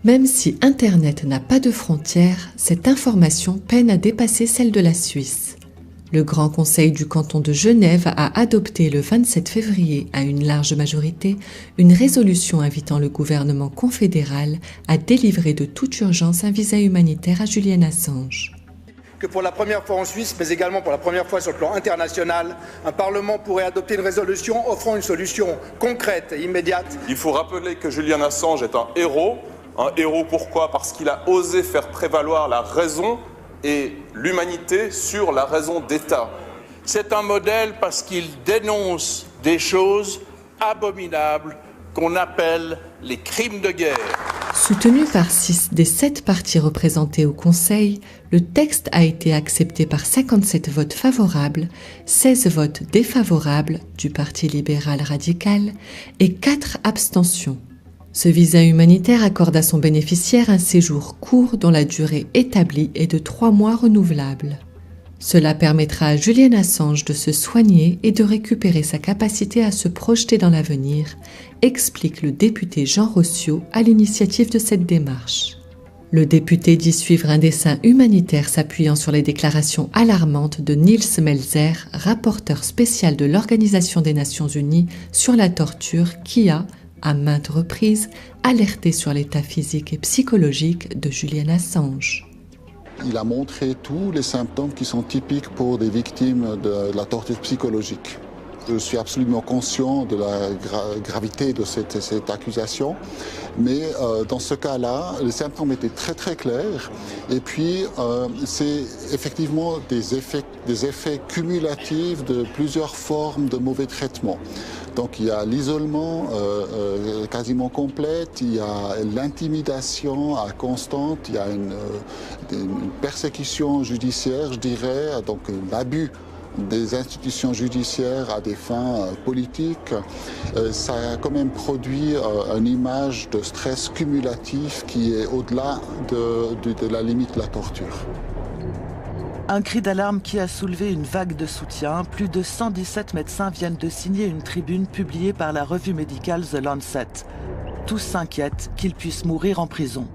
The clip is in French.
Même si Internet n'a pas de frontières, cette information peine à dépasser celle de la Suisse. Le Grand Conseil du canton de Genève a adopté le 27 février, à une large majorité, une résolution invitant le gouvernement confédéral à délivrer de toute urgence un visa humanitaire à Julian Assange. Que pour la première fois en Suisse, mais également pour la première fois sur le plan international, un Parlement pourrait adopter une résolution offrant une solution concrète et immédiate. Il faut rappeler que Julian Assange est un héros. Un héros pourquoi? Parce qu'il a osé faire prévaloir la raison et l'humanité sur la raison d'État. C'est un modèle parce qu'il dénonce des choses abominables qu'on appelle les crimes de guerre. Soutenu par 6 des 7 partis représentés au Conseil, le texte a été accepté par 57 votes favorables, 16 votes défavorables du Parti libéral radical et 4 abstentions. Ce visa humanitaire accorde à son bénéficiaire un séjour court dont la durée établie est de 3 mois renouvelable. Cela permettra à Julian Assange de se soigner et de récupérer sa capacité à se projeter dans l'avenir, explique le député Jean Rossiot à l'initiative de cette démarche. Le député dit suivre un dessein humanitaire s'appuyant sur les déclarations alarmantes de Nils Melzer, rapporteur spécial de l'Organisation des Nations Unies sur la torture qui a, à maintes reprises, alerté sur l'état physique et psychologique de Julian Assange. Il a montré tous les symptômes qui sont typiques pour des victimes de la torture psychologique. Je suis absolument conscient de la gravité de cette accusation, mais dans ce cas-là, les symptômes étaient très très clairs. Et puis, c'est effectivement des effets cumulatifs de plusieurs formes de mauvais traitements. Donc il y a l'isolement quasiment complète, il y a l'intimidation constante, il y a une persécution judiciaire, je dirais, donc l'abus des institutions judiciaires à des fins politiques. Ça a quand même produit une image de stress cumulatif qui est au-delà de la limite de la torture. Un cri d'alarme qui a soulevé une vague de soutien. Plus de 117 médecins viennent de signer une tribune publiée par la revue médicale The Lancet. Tous s'inquiètent qu'il puisse mourir en prison.